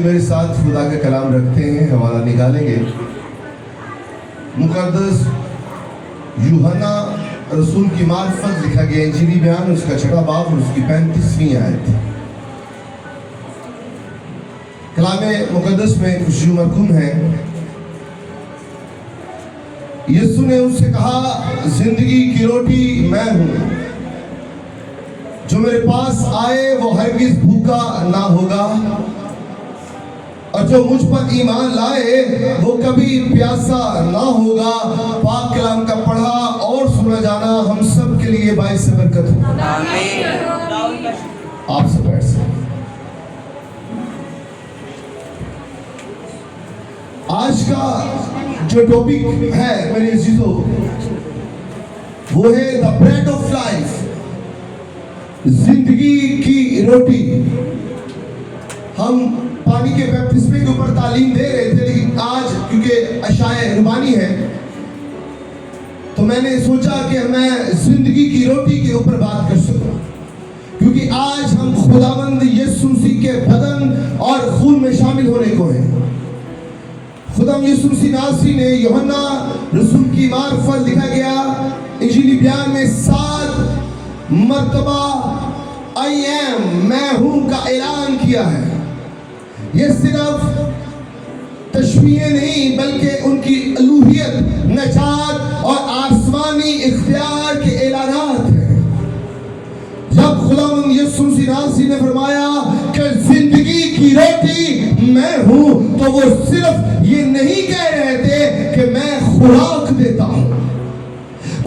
मेरे साथ खुदा का कलाम रखते हैं, हवाला निकालेंगे मुकद्दस यूहन्ना रसूल की मार्फत लिखा गया इंजीली बयान, उसका 6वां बाब और उसकी 35वीं आयत। कलाम मुकद्दस में कुछ मरकूम है। यीशु ने उससे कहा, जिंदगी की रोटी मैं हूं, जो मेरे पास आए वो हरगिज भूखा ना होगा, और जो मुझ पर ईमान लाए वो कभी प्यासा ना होगा। पाक कलाम का पढ़ा और सुना जाना हम सब के लिए बाइस बरकत हो। आप सब बैठ सकते। आज का जो टॉपिक है मेरे अजीजों, वो है द ब्रेड ऑफ लाइफ, जिंदगी की रोटी। हम पानी के बैप्टिस्मे के ऊपर तालीम दे रहे थे, लेकिन आज क्योंकि अशाए रुबानी है तो मैंने सोचा कि मैं जिंदगी की रोटी के ऊपर बात कर सकूं, क्योंकि आज हम खुदावंद यीशु मसीह के बदन और खून में शामिल होने को हैं। खुदा यीशु मसीह नासरी ने यूहन्ना रसूल की मार्फत लिखा गया इंजीली बयान में 7 मर्तबा आई एम, मैं हूं का ऐलान किया है। ये सिर्फ तशबीहें नहीं बल्कि उनकी अलूहियत, नजात और आसमानी इख्तियार के ऐलानात हैं। जब खुदावंद यीशु मसीह नासरी ने फरमाया कि जिंदगी की रोटी मैं हूं, तो वो सिर्फ ये नहीं कह रहे थे कि मैं खुराक देता हूं,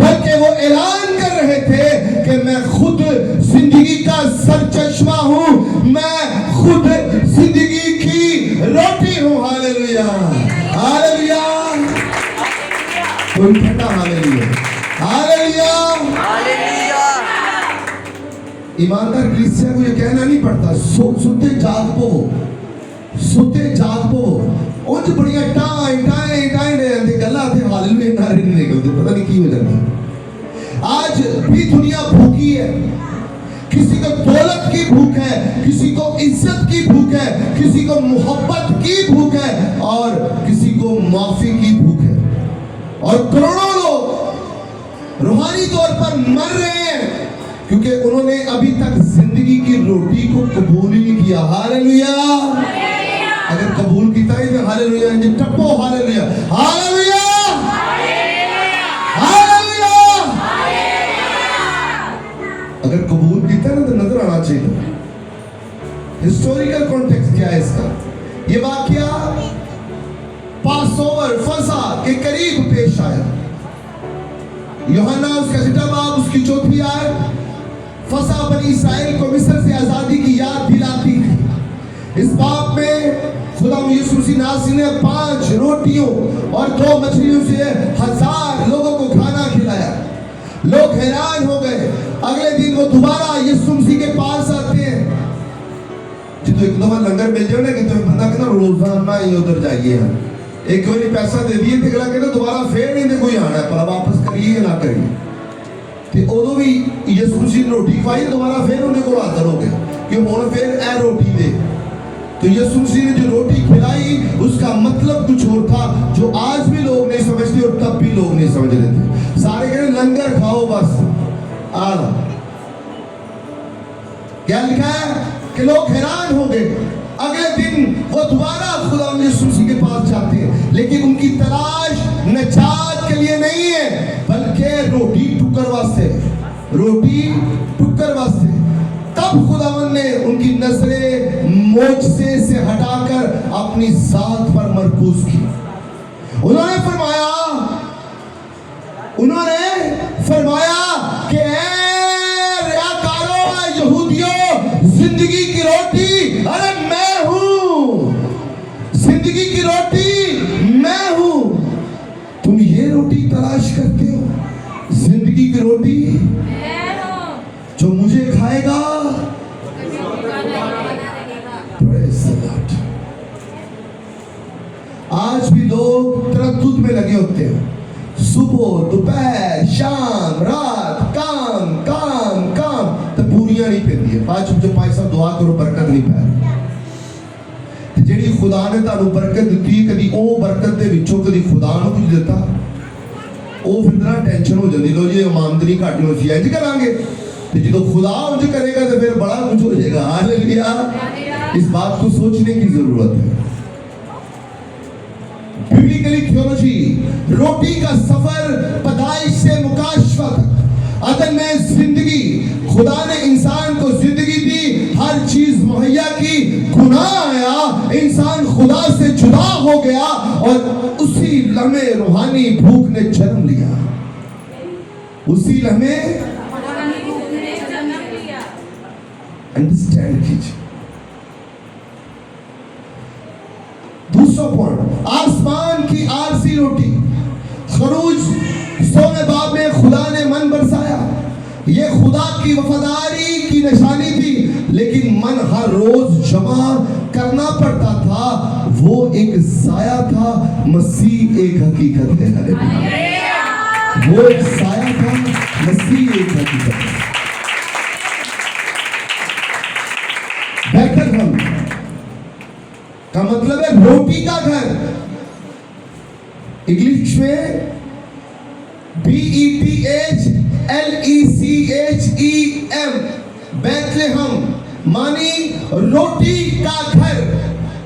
बल्कि वो ऐलान कर रहे थे कि मैं खुद जिंदगी का सरचश्मा हूं, मैं खुद जिंदगी की रोटी हूं। हालेलुया, हालेलुया, कोई ठंडा हालेलुया, हालेलुया, हालेलुया। ईमानदार क्रिश्चियन को ये कहना नहीं पड़ता, सुते जागपो, सुते जागपो। उन बड़िया टाई टाई टाई ने गल्ला थे हालेलुया नारे नहीं निकलते, पता नहीं क्यों हो जाता। आज भी दुनिया भूखी है, किसी को दौलत की भूख है, किसी को इज्जत की भूख है, किसी को मोहब्बत की भूख है, और किसी को माफी की भूख है। और करोड़ों लोग रूहानी तौर पर मर रहे हैं क्योंकि उन्होंने अभी तक जिंदगी की रोटी को कबूल ही नहीं किया। हालेलुया, अगर कबूल किया तो हालेलुया, टप्पो हालेलुया, हालेलुया, हालेलुया। अगर कबूल किया ना तो नजर आना चाहिए। हिस्टोरिकल कॉन्टेक्स्ट क्या है इसका? ये वाकया पासओवर फसा के करीब पेश आया। यूहन्ना उसका 6वां बाब उसकी 4वीं आयत फसा बनी इस्राएल को मिस्र से आजादी की याद दिलाती है। इस बाब में खुदा यीशु मसीह नासरी ने 5 रोटियों और 2 मछलियों से 1000 लोगों को खाना खिलाया। लोग हैरान हो गए। अगले दिन वो दोबारा यीशु मसीह के पास आते हैं। जो एक दफा लंगर मिल जाए ना कि तुम बंदा कहना रोजाना ही उधर जाइए, हम एक बार पैसा दे दिए तो अगला कहना दोबारा फिर नहीं दे कोई आना है, पर वापस करिए ना करिए। तो उदो भी यीशु मसीह ने रोटी खवाई, दोबारा फिर उन्हें को हाजिर हो गए कि हुण फिर ए रोटी दे। तो यीशु मसीह ने जो रोटी खिलाई उसका मतलब कुछ और था, जो आज भी लोग नहीं समझते और तब भी लोग नहीं समझ रहे थे। सारे कह रहे लंगर खाओ बस आला। क्या लिखा है कि लोग हैरान हो गए। अगले दिन वो दोबारा खुदा यीशु मसीह के पास जाते हैं, लेकिन उनकी तलाश नजात के लिए नहीं है बल्कि रोटी टुकर वास्ते, रोटी टुकर वास्ते। तब खुदावन ने उनकी नजरें मोजसे से हटाकर अपनी जात पर मरकूज की। उन्होंने फरमाया कि रियाकारों, यहूदियों, जिंदगी की रोटी अरे मैं हूं, जिंदगी की रोटी मैं हूं। तुम ये रोटी तलाश करते हो, जिंदगी की रोटी जो मुझे खाएगा। आज भी लोग तरद्दुद में लगे होते हैं, सुबह दोपहर शाम रात काम काम काम, तो पूरियां नहीं पैदी है। 5 पैसा दुआ करो बरकत नहीं पै। जी खुदा ने ਤੁਹਾਨੂੰ ਬਰਕਤ ਦਿੱਤੀ, ਕਦੀ ਉਹ ਬਰਕਤ ਦੇ ਵਿੱਚੋਂ ਕਦੀ ਖੁਦਾ ਨੂੰ ਕੁਝ ਦਿੱਤਾ, ਉਹ ਫਿਰ ਨਾ ਟੈਨਸ਼ਨ ਹੋ ਜਾਂਦੀ, ਲੋ ਜੀ ਆਮਦਨੀ ਘੱਟ ਨੂੰ ਅਸੀਂ ਇੰਜ ਕਰਾਂਗੇ, ਤੇ ਜਦੋਂ खुदा उंज करेगा तो फिर बड़ा कुछ हो जाएगा। हालेलुया। इस बात को सोचने की जरूरत है। बिब्लिकली थियोलॉजी, रोटी का सफर पैदाइश से मुकाशफा तक अदन में जिंदगी, खुदा ने इंसान को जिंदगी दी, हर चीज मुहैया की, गुनाह आया, इंसान खुदा से जुदा हो गया और उसी लम्हे रूहानी भूख ने जन्म लिया। उसी लम्हे अंडरस्टैंड कीजिए। दूसरा पॉइंट, आसमान की आरसी रोटी। खरूज 16वें बाब में खुदा ने मन बरसाया, ये खुदा की वफादारी की निशानी थी, लेकिन मन हर रोज जमा करना पड़ता था। वो एक साया था, मसीह एक हकीकत है। हालेलुया। वो एक साया था, मसीह एक हकीकत है। बेहतर हम का मतलब है रोटी का घर। इंग्लिश में BETHLECHEM, बैतलहम मानी रोटी का घर।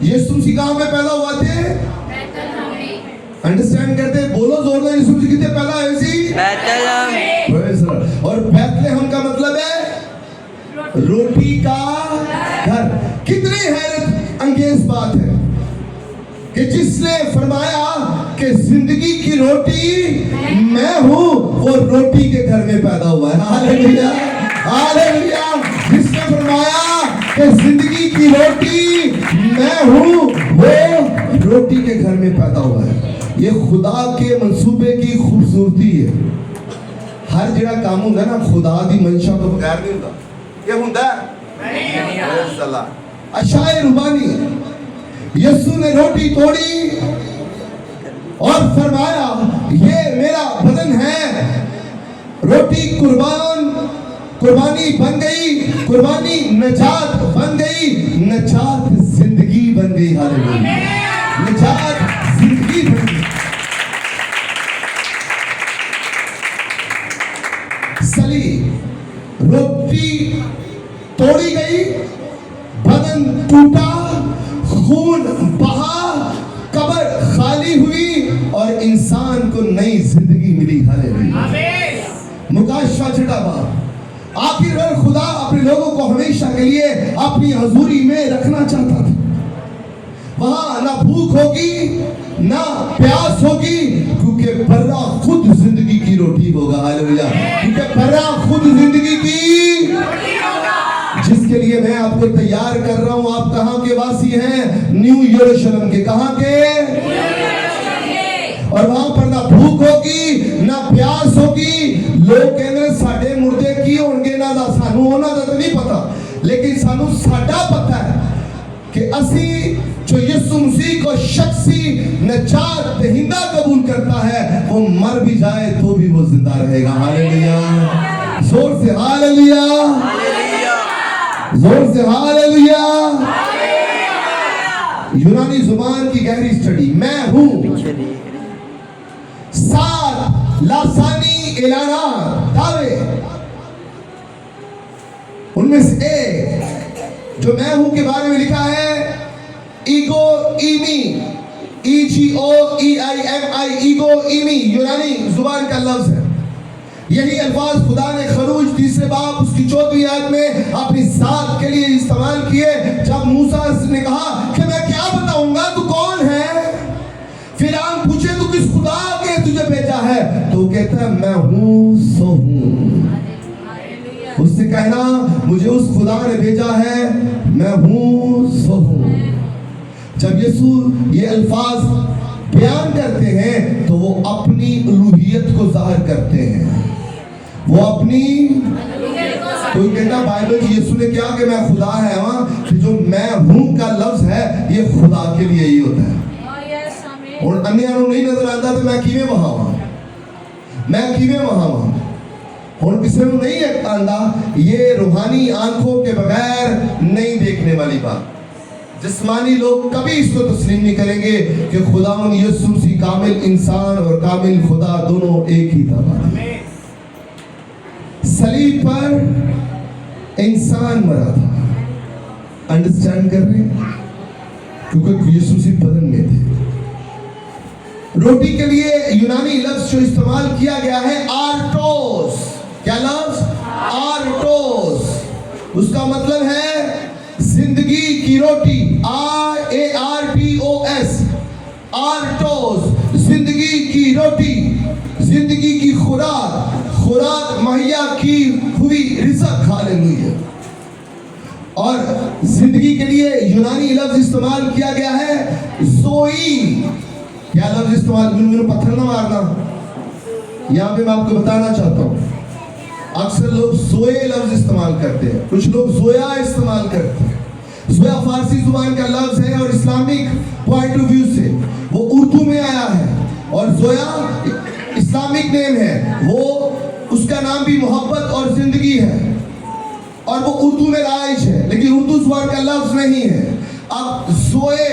यीशु मसीह कहां पे पैदा हुआ थे? अंडरस्टैंड करते? बोलो जोरदार, यीशु मसीह कितने पैदा हुए सी? बैतलहम। और बैतलहम का मतलब है रोटी का घर। कितनी हैरत अंगेज बात है कि जिसने फरमाया कि जिंदगी की रोटी मैं हूं, वो रोटी के घर में पैदा हुआ है। Hallelujah, hallelujah. जिसने फरमाया कि जिंदगी की रोटी मैं हूं, वो रोटी के घर में पैदा हुआ है। ये खुदा के मंसूबे की खूबसूरती है। हर जगह काम होता ना, खुदा दी मंशा तो बगैर नहीं होता। ये होता है अशाए रुबानी, यीशु ने रोटी तोड़ी और फरमाया ये मेरा बदन है। रोटी कुर्बानी बन गई, कुर्बानी नजात बन गई, नजात जिंदगी बन गई। हालेलुया, नजात जिंदगी बन गई। सली, रोटी तोड़ी गई, बदन टूटा, खून बहा, कब्र खाली हुई और इंसान को नई जिंदगी मिली। हालेलुया। मुकाशफा छठा बाब। आखिर खुदा अपने लोगों को हमेशा के लिए अपनी हजूरी में रखना चाहता था। वहां ना भूख होगी ना प्यास होगी, क्योंकि बर्रा खुद जिंदगी की रोटी होगा। हालेलुया। क्योंकि बर्रा खुद जिंदगी की रोटी होगा, जिसके लिए मैं आपको तैयार कर रहा हूं। आप कहां के वासी हैं? न्यू यरूशलेम के। कहां के? और वहां पर ना भूख होगी ना प्यास होगी। लोग कहते साडे मुर्दे की होंगे ना दा, सानू उन्हां दा तो नहीं पता, लेकिन सानू साडा पता है कि असी जो यीशु मसीह को शख्सी नजात दहिंदा कबूल करता है, वो मर भी जाए तो भी वो जिंदा रहेगा। हालेलुया। जोर से हालेलुया, जोर से हालेलुया। यूनानी जुबान की गहरी स्टडी। मैं हूं 7 लासानी एलाना दावे, उनमें से एक जो मैं हूं के बारे में लिखा है ईगो ईमी, EGOEIMI, ईगो ईमी यूनानी जुबान का लफ्ज है। यही अल्फाज खुदा ने खरूज 3 बाब उसकी 4वीं आयत में अपनी जात के लिए इस्तेमाल किए। जब मूसा ने कहा कि मैं क्या बताऊंगा, तू कौन है? फिरौन पूछे तू किस खुदा के तुझे भेजा है, तो कहता है मैं हूं सो हूं। उससे कहना मुझे उस खुदा ने भेजा है, मैं हूं सो हूं। जब यीशु ये अल्फाज बयान करते हैं तो वो अपनी उलूहियत को जाहिर करते हैं। वो अपनी, कोई कहता बाइबल की यीशु ने क्या कि मैं खुदा है, वहां तो जो मैं हूं का लफ्ज है ये खुदा के लिए ही होता है। और अन्य नहीं नजर आता तो मैं किवें वहां, मैं किवें वहां और किसी को नहीं आंदा। ये रूहानी आंखों के बगैर नहीं देखने वाली बात। जिस्मानी लोग कभी इसको तस्लीम नहीं करेंगे कि खुदावंद यीशु मसीह कामिल इंसान और कामिल खुदा दोनों एक ही था। सलीब पर इंसान मरा था, अंडरस्टैंड कर रहे हैं, क्योंकि यीशु मसीह बदन में थे। रोटी के लिए यूनानी लफ्ज जो इस्तेमाल किया गया है आर्टोस, क्या लफ्ज? आर्टोस। उसका मतलब है जिंदगी की रोटी, ARTOS, आर्टोस, जिंदगी की रोटी, जिंदगी की खुराक, खुराक मुहैया की हुई रिज़्क़। हालेलुया। और जिंदगी के लिए यूनानी लफ्ज इस्तेमाल किया गया है ज़ोई। क्या लफ्ज इस्तेमाल? मैंने पत्थर ना मारना, यहाँ पे मैं आपको बताना चाहता हूँ, अक्सर लोग ज़ोए लफ्ज इस्तेमाल करते हैं, कुछ लोग ज़ोया इस्तेमाल करते हैं। ज़ोया फारसी जुबान का लफ्ज है और इस्लामिक पॉइंट ऑफ व्यू से वो उर्दू में आया है, और ज़ोया इस्लामिक नेम है, वो उसका नाम भी मोहब्बत और जिंदगी है, और वो उर्दू में राइज है, लेकिन उर्दू जुबान का लफ्ज नहीं है। अब ज़ोए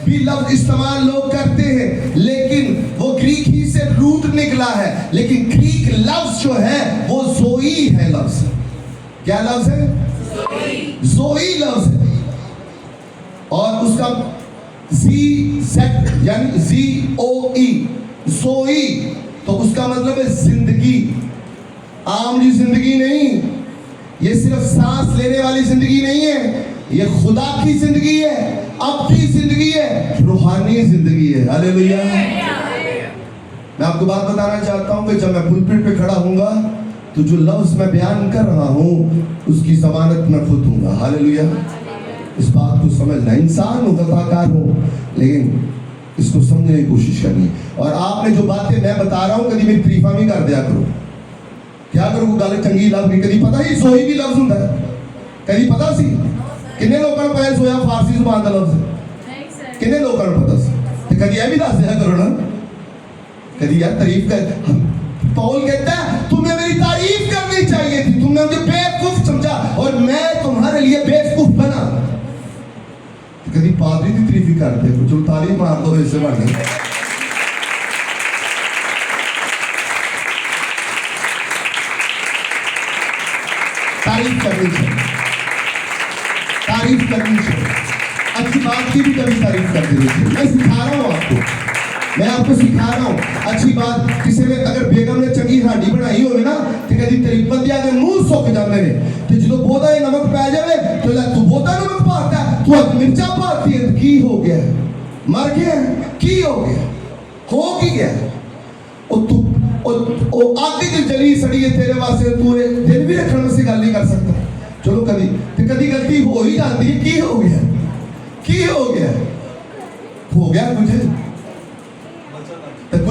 भी लफ्ज इस्तेमाल लोग करते हैं, लेकिन वो ग्रीक ही से रूट निकला है, लेकिन ग्रीक लफ्ज जो है वो ज़ोई है लफ्ज। क्या लफ्ज है? ज़ोई लफ्ज है, और उसका Z यानी ZOE, ज़ोई, तो उसका मतलब है जिंदगी। आम जी जिंदगी नहीं, ये सिर्फ सांस लेने वाली जिंदगी नहीं है, ये खुदा की जिंदगी है, अब की जिंदगी है, रूहानी जिंदगी है। हालेलुया। मैं आपको बात बताना चाहता हूं कि जब मैं पुलपिट पे खड़ा हूंगा तो जो लफ्ज मैं बयान कर रहा हूं उसकी जमानत मैं खुद दूंगा। हालेलुया। इस बात को समझना, इंसान हो, कथाकार हो, लेकिन इसको समझने की कोशिश करनी। और आपने जो बातें मैं बता रहा हूं कभी मेरी तारीफा भी कर दिया करो। क्या करो गल चंगी लग नहीं, कभी पता ही ज़ोई भी लफ्ज होता है, कभी पता सी? किन्ने लोगों को पता ज़ोया फारसी जुबान का लफ्ज है? किन्ने लोगों को पता सी? तो कभी यह भी दस दिया करो ना, कभी यार तारीफ कर। पौल कहता है तुम्हें मेरी तारीफ करनी चाहिए थी, तुमने मुझे बेवकूफ समझा और मैं तुम्हारे लिए बेवकूफ बना। कभी पादरी की तारीफ ही करते हो, जो तारीफ मार दो इससे बने। तारीफ करनी चाहिए, तारीफ करनी चाहिए, अच्छी बात की भी कभी तारीफ कर देनी चाहिए। मैं सिखा रहा हूँ आपको, मैं आपको सिखा रहा हूँ। अच्छी बात किसी ने अगर बेगम ने चंगी हांडी बनाई हो ना तो कभी तारीफ बंदिया के मुंह सुक जाते हैं, तो जो बोधा नमक पै जाए तो तू बोधा नमक पाता है, तू अज मिर्चा पाती है, की हो गया? मर गया? की हो गया? हो की गया? आगे जो जली सड़ी है तेरे वास्ते, तू दिल भी रखने वास्ते गल नहीं कर सकता। चलो कभी गलती हो ही जाती है, की हो गया? की हो गया? हो गया कुछ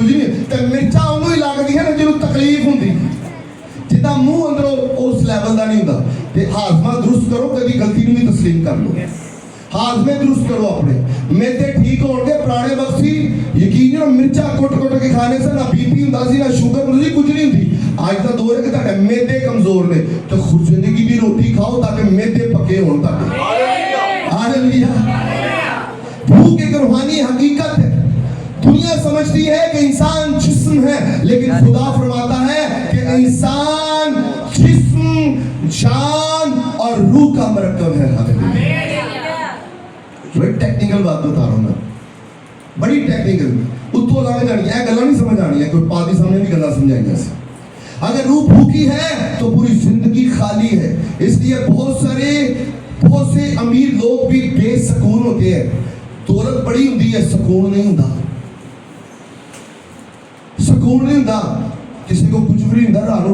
नहीं, तो मिर्चा उन्होंने ही लगती है ना जो तकलीफ होंगी, जिदा मुंह अंदरों उस लैवल का नहीं होता। तो हाजमा दुरुस्त करो, कभी गलती भी तस्लीम कर लो, हाजमे दुरुस्त करो अपने। मेदे ठीक होंगे, पुराने वक्त सी यकीन मिर्चा कुट के खाने से ना बीपी होता सी, ना शुगर होती, कुछ नहीं होती। आज का दौर है कि तुहाडे मेदे कमजोर ने, तो जिंदगी की रोटी खाओ ताकि मेदे पके हों। हालेलुया। भूख एक रूहानी हकीकत है। दुनिया समझती है कि इंसान जिस्म है, लेकिन खुदा फरमाता है कि इंसान जिस्म, जान और रूह का मरकब है। हालेलुया। बड़ी टेक्निकल बात बता रहा हूं मैं, बड़ी टेक्निकल, उत्तों लाने जानी है, गल्ला नहीं समझ आनी है, कोई पादी सामने भी गल्ला समझाएंगे। अगर रूह भूखी है तो पूरी जिंदगी खाली है। इसलिए बहुत से अमीर लोग भी बेसकून होते हैं। दौलत बड़ी होती है, सुकून नहीं होता, सुकून नहीं होता। किसी को कुछ भी नहीं होता, रानू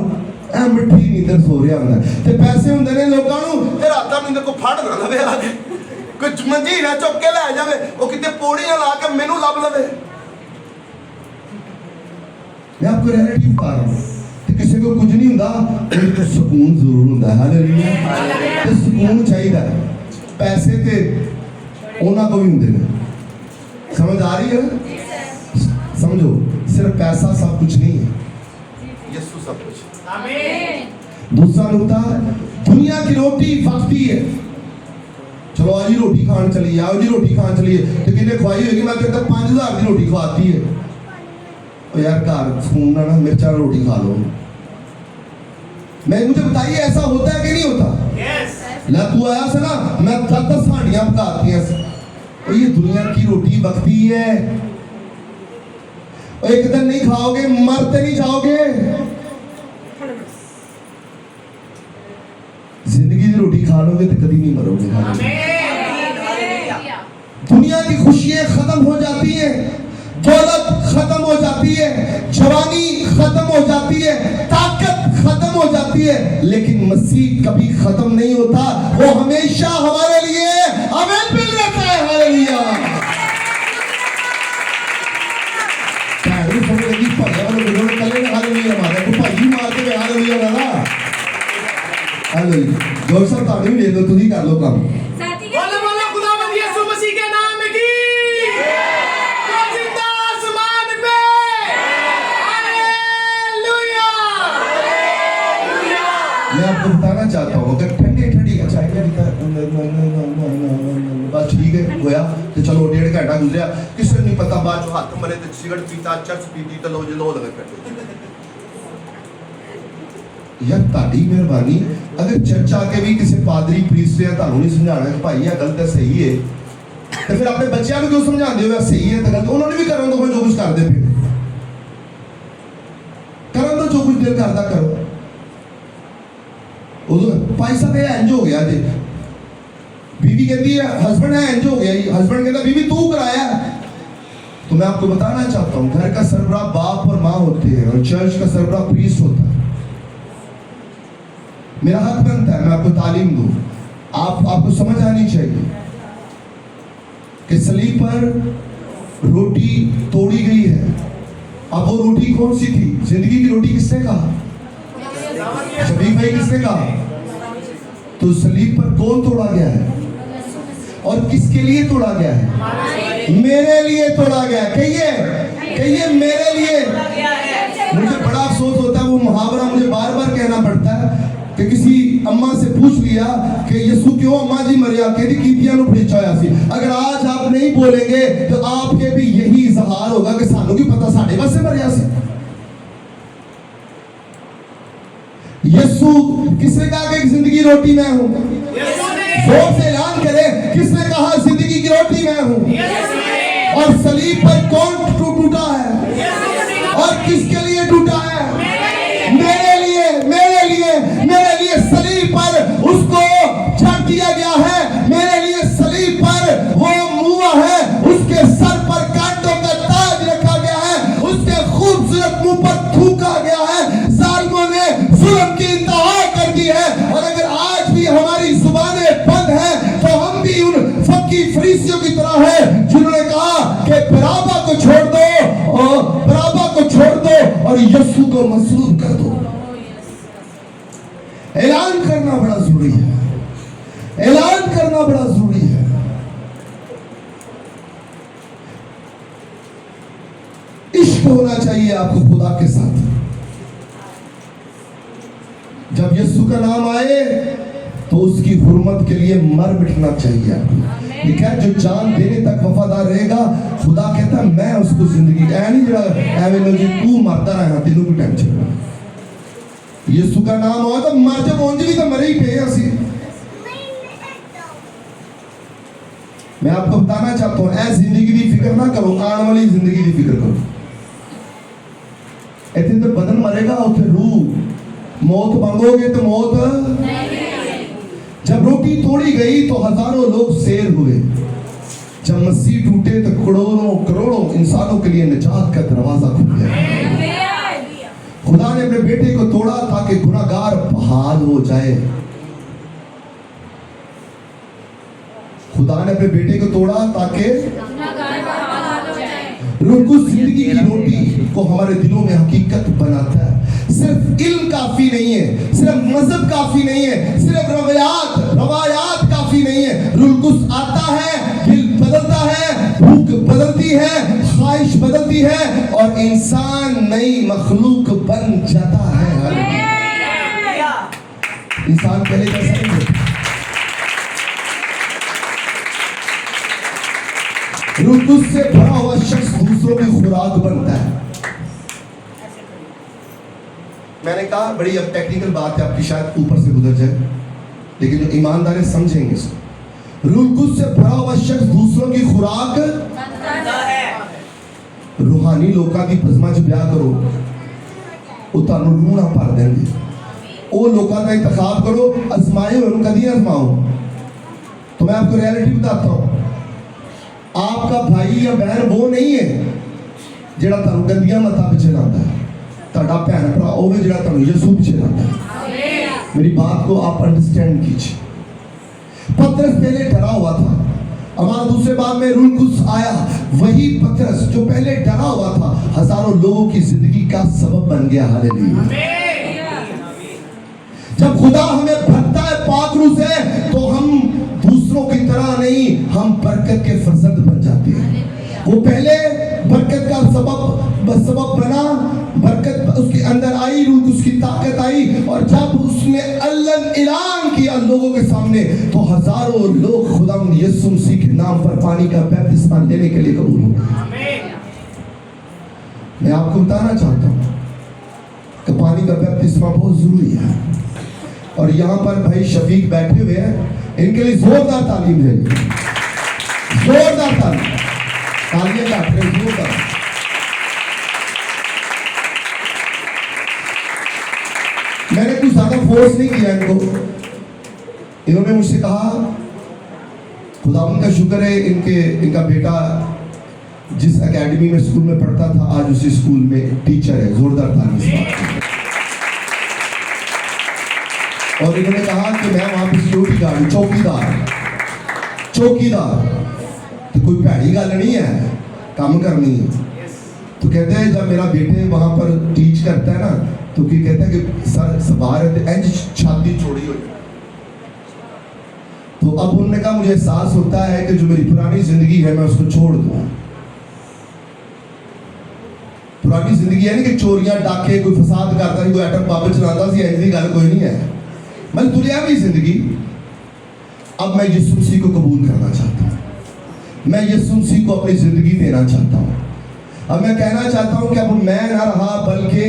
ऐ मिठी नींदर सो रहा होंदा ते पैसे होंदे ने लोकां नूं ते रातां नींदर को फड़ ना लवे, आके कोई मंजी ना चुक के लै जावे, वो किते पौड़ी ना ला के मैनू लब लवे। मैं आपको रियलिटी बता रहा हूं, किसी को कुछ नहीं होंदा, तो सुकून जरूर होंदा है। हालेलुया। ते सुकून चाहिए, पैसे ते उन्हां को भी होंदे ने। समझ आ रही है? समझो, सिर्फ पैसा सब कुछ नहीं है, यीशु सब कुछ। आमीन। दूसरा नुकता, दुनिया की रोटी वक्ती है। चलो आज ही रोटी खान चलिए, आओ जी रोटी खान चलिए, तो किन्ने खवाई होगी? मैं कहता 5000 की रोटी खवाती है। और यार घर फोन ना मिर्चा रोटी खा लो। मैं मुझे बताइए ऐसा होता है कि नहीं होता? ला तू आया से ना, मैं 10 हांडियां पकाती हैं। और ये दुनिया की रोटी बकती है, और एक दिन नहीं खाओगे मरते नहीं जाओगे। जिंदगी की रोटी खा लोगे तो कभी नहीं मरोगे। दुनिया की खुशियां खत्म हो जाती है, दौलत खत्म हो जाती है, जवानी खत्म हो जाती है, ताकत खत्म हो जाती है, लेकिन मसीह कभी खत्म नहीं होता। वो हमेशा हमारे लिए अवेलेबल रहता है। हालेलुया। जोर साहब ताड़ी भी ले दो, तुम ही कर लो काम। बोलो बोलो खुदावंद यीशु मसीह के नाम की जो जिंदा आसमान पे। हालेलुया। मैं आपको बताना चाहता हूँ, अगर ठंडी ठंडी अच्छा बस ठीक है होया तो चलो 1.5 घंटा गुजरिया, किसी नहीं पता बाद हाथ मरे तो सिगरेट पीता, चरस पीती तो लो लगे बैठे। यार ताड़ी मेहरबानी, अगर चर्च आके भी किसी पादरी प्रीस्ट या तानू नहीं समझाना कि भाई ये गलत है सही है, तो फिर अपने बच्चों को क्यों समझाते हो सही है तो गलत? उन्होंने भी करो तो जो कुछ कर दे, फिर करो तो जो कुछ दिल करता करो। भाई साहब ये इंज हो गया जी, बीवी कहती है हस्बैंड है इंज हो गया, हस्बैंड कहता बीवी तू कराया। तो मैं आपको बताना चाहता हूँ, घर का सरबराह बाप और माँ होते हैं और चर्च का सरबराह प्रीस्ट होता है। मेरा हक बनता है मैं आपको तालीम दूं, आपको समझ आनी चाहिए कि सलीब पर रोटी तोड़ी गई है। अब वो रोटी कौन सी थी? जिंदगी की रोटी किसने कहा? शबीब भाई किसने कहा? तो सलीब पर कौन तोड़ा गया है और किसके लिए तोड़ा गया है? मेरे लिए तोड़ा गया है। कहिए मेरे लिए। मुझे बड़ा अफसोस होता है, वो मुहावरा मुझे बार बार कहना पड़ता है कि किसी अम्मा से पूछ लिया कि यीशु क्यों अम्मा जी मरिया, कहती कीतियां नु भेजा सी। अगर आज आप नहीं बोलेंगे तो आपके भी यही इजहार होगा कि सानू की पता साडे वास्ते मरिया सी। यीशु किसने कहा कि जिंदगी रोटी मैं हूं? जोर से ऐलान करे, किसने कहा जिंदगी की रोटी मैं हूं? और सलीब पर कौन टूटा है और किसके लिए टूटा है? मेरे लिए सलीब पर उसको चढ़ दिया गया है। मेरे लिए सलीब पर वो मुआ है, उसके सर पर कांटों का ताज रखा गया है, उसके खूबसूरत मुंह पर थूका गया है। जालिमों ने जुल्म की इंतहा कर दी है। और अगर आज भी हमारी जुबानें बंद हैं तो हम भी उन फक्की फरीसियों की तरह है जिन्होंने कहा कि बराबा को छोड़ दो और यीशु को मसलूब कर दो। ऐलान करना बड़ा जरूरी है, ऐलान करना बड़ा जरूरी है। इश्क होना चाहिए आपको खुदा के साथ। जब यीशु का नाम आए तो उसकी हुर्मत के लिए मर मिटना चाहिए आपको। लिखा है जो जान देने तक वफादार रहेगा, खुदा कहता है मैं उसको जिंदगी नहीं जरा एवं तू मरता रहा तेनों की टेंशन। यीशु का नाम हो तो मर जब पहुंच भी तो मरे ही पे असी। मैं आपको बताना चाहता हूं ऐ जिंदगी की फिक्र ना करो, आने वाली जिंदगी की फिक्र करो। इतने तो बदन मरेगा, उसे रूह मौत मांगोगे तो मौत नहीं। जब रोटी तोड़ी गई तो हजारों लोग शेर हुए, जब मसीह टूटे तो करोड़ों इंसानों के लिए निजात का दरवाजा खुल गया। खुदा ने अपने बेटे को तोड़ा ताकि गुनाहगार बहाल हो जाए। खुदा ने अपने बेटे को तोड़ा ताकि रुकुस जिंदगी की रोटी को हमारे दिलों में हकीकत बनाता है। सिर्फ इल्म काफी नहीं है, सिर्फ मजहब काफी नहीं है, सिर्फ रवायात काफी नहीं है। रुकुस आता है, दिल बदलता है, भूख बदलती है, ख्वाहिश बदलती है और इंसान नई मखलूक बन जाता है। इंसान पहले जैसा नहीं है। की खुराक बनता है। मैंने कहा बड़ी अब टेक्निकल बात है, आपकी शायद ऊपर से गुजर जाए, लेकिन जो ईमानदार है समझेंगे इसको। रूह कुद्स से भरा हुआ शख्स दूसरों की खुराक रूहानी लोगों की पजमा च ब्याह करो, वो तुहानू रूह ना भर देंगे। वो लोगों का इंतखाब करो, आजमाए हुए कभी आजमाओ। तो मैं आपको रियलिटी बताता हूँ, आपका भाई या बहन वो नहीं है जिहड़ा तुहानू गंदियां मतां पिछे लाता है। तुहाडा भैन भरा वो भी जिहड़ा तुहानू यसू पिछे लाता है। मेरी बात को आप अंडरस्टैंड कीजिए। पतरस पहले डरा हुआ था, हमारा दूसरे बाब में रूह कुद्स आया। वही पतरस जो पहले डरा हुआ था, हजारों लोगों की जिंदगी का सबब बन गया। हालेलुया। जब खुदा हमें भरता है पाक रूह से, तो हम दूसरों की तरह नहीं, हम बरकत के फर्जंद बन जाते हैं। वो पहले बरकत का सबब बना, बरकत उसके अंदर आई, रूह उसकी ताकत आई, और जब उसने ऐलान किया लोगों के सामने, तो हजारों लोग खुदा यीशु मसीह के नाम पर पानी का बपतिस्मा लेने के लिए कबूल हुए। मैं आपको बताना चाहता हूँ कि पानी का बपतिस्मा बहुत जरूरी है। और यहाँ पर भाई शफीक बैठे हुए हैं, इनके लिए जोरदार तालीम देंगे, जोरदार तालियां काट रहे, जोरदार। मैंने कुछ ज्यादा फोर्स नहीं किया इनको, इन्होंने मुझसे कहा, खुदा उनका शुक्र है, इनका बेटा जिस एकेडमी में स्कूल में पढ़ता था आज उसी स्कूल में टीचर है। जोरदार तालियां। और इन्होंने कहा कि मैं वहां पर सिक्योरिटी गार्ड, चौकीदार तो कोई भैड़ी गल नहीं है, काम करनी है। तो कहते हैं जब मेरा बेटे वहां पर टीच करता है ना, तो क्या कहता है कि सर सवार है इंज छाती चौड़ी हो। तो अब उन्होंने कहा मुझे एहसास होता है कि जो मेरी पुरानी जिंदगी है मैं उसको छोड़ दूं। पुरानी जिंदगी है ना कि चोरियां डाके कोई फसाद करता, कोई एटम बम चलाता, ऐसी गल कोई नहीं है। मैं दुनिया की जिंदगी, अब मैं यीशु मसीह को कबूल करना चाहता हूँ। मैं यीशु मसीह को अपनी जिंदगी देना चाहता हूँ। अब मैं कहना चाहता हूँ कि अब मैं ना रहा बल्कि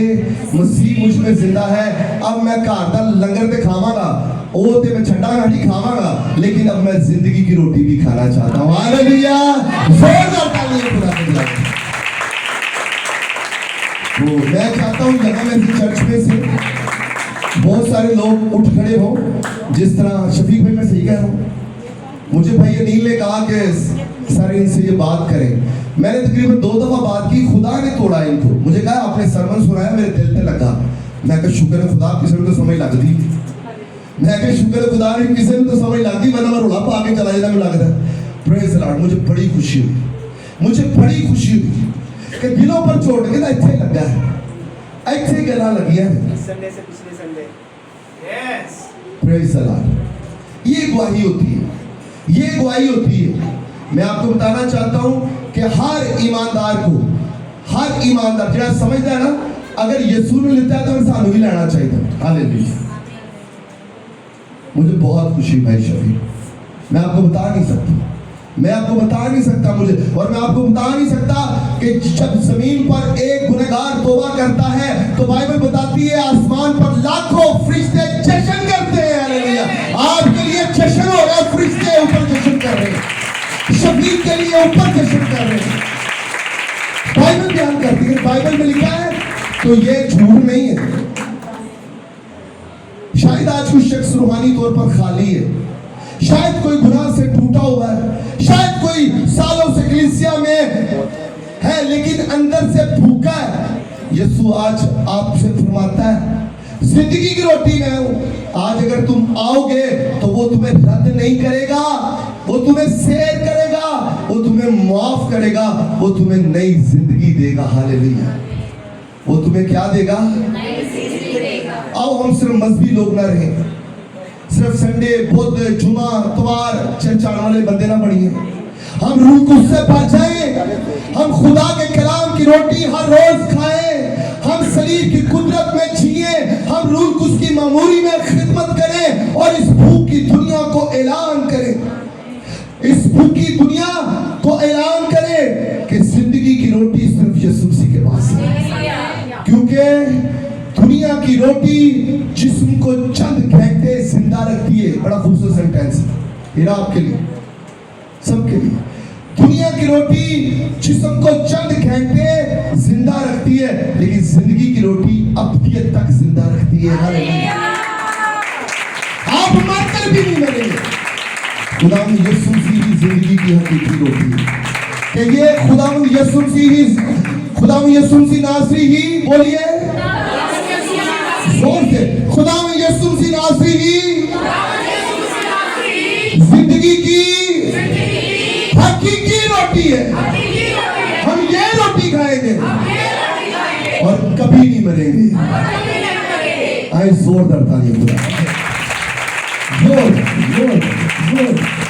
मसीह मुझ में जिंदा है। अब मैं घर का लंगर ते खावांगा, वो ते मैं छड्डा नहीं खावांगा, लेकिन अब मैं जिंदगी की रोटी भी खाना चाहता हूँ। हालेलुया। जोरदार तालियां खुदा के लिए। तो मैं चाहता हूँ यहाँ में चर्च में से बहुत सारे लोग उठ खड़े हो, जिस तरह शफीक भाई मैं सही कह रहा हूँ। मुझे भाई अनिल ने कहा कि सर इनसे ये बात करें। मैंने तकरीबन 2 दफा बात की, खुदा ने तोड़ा इनको। मुझे कहा आपने सरमन सुनाया, मेरे दिल पे लगा। मैं कहा शुक्र है खुदा, किसी ने तो समझ लगती। मैं कहा शुक्र है खुदा ने किसी ने तो समझ लगती, वरना मैं रोला पा के चला जाता। मुझे लगता है प्रेज़ द लॉर्ड। मुझे बड़ी खुशी हुई, मुझे बड़ी खुशी हुई कि दिलों पर चोट के ना इतने लगा है, इतने गला लगियां संडे से पिछले Sunday. Yes praise the Lord. ये गवाही होती है, ये गवाही होती है। मैं आपको बताना चाहता हूं कि हर ईमानदार जो समझता है ना, अगर यीशु ने लेता है तो सानू भी लेना चाहिए। हालेलुया। मुझे बहुत खुशी भाई शफीक, मैं आपको बता नहीं सकता मुझे। और मैं आपको बता नहीं सकता कि जब जमीन पर एक गुनहगार तौबा करता है तो बाइबल बताती है आसमान पर लाखों फरिश्ते जश्न करते हैं। हालेलुया। आपके लिए जश्न हो रहा है, फरिश्ते ऊपर जश्न कर रहे हैं, शफीक के लिए ऊपर जश्न कर रहे हैं। बाइबल बयान करती है, बाइबल में लिखा है, तो ये झूठ नहीं है। शायद आज कुछ शख्स रूहानी तौर पर खाली है, शायद कोई गुनाह से टूटा हुआ है, शायद कोई सालों से कलीसिया में है लेकिन अंदर से भूखा है। यीशु आज आपसे फरमाता है जिंदगी की रोटी मैं हूं। आज अगर तुम आओगे तो वो तुम्हें रद्द नहीं करेगा, वो तुम्हें सेव करेगा, वो तुम्हें माफ करेगा, वो तुम्हें नई जिंदगी देगा। हालेलुया। वो तुम्हें क्या देगा? नई जिंदगी देगा। आओ हम सिर्फ मजहबी लोग ना रहें, सिर्फ संडे बुध जुमा इतवार चर्च आने वाले बंदे ना बनिए। हम रूह कुद्स से भर जाएं, हम खुदा के कलाम की रोटी हर रोज खाएं, हम शरीर की कुदरत में जिए, हम रूह कुद्स की मामूरी में खिदमत करें और इस भूख की दुनिया को ऐलान करें, इस भूखी दुनिया को ऐलान करें कि जिंदगी की रोटी सिर्फ यीशु मसीह के पास है, क्योंकि दुनिया की रोटी जिस्म को चंद घंटे जिंदा रखती है। बड़ा खूबसूरत सेंटेंस है ये आपके लिए, सबके लिए। दुनिया की रोटी जिस्म को चंद घंटे जिंदा रखती है, लेकिन जिंदगी की रोटी अब्दियत तक जिंदा रखती है। हालेलुया। आप मरकर भी नहीं मरेंगे। खुदावंद यीशु मसीह ही जिंदगी की हकीकी रोटी है। कि ये खुदावंद यीशु मसीह ही, खुदावंद यीशु मसीह नासरी ही, बोलिए जोर से, खुदावंद यीशु मसीह नासरी ही जिंदगी की हकीकी रोटी है। हम ये रोटी खाएंगे और कभी नहीं मरेंगे। आए जोरदार तालियां, जोर जोर जोर।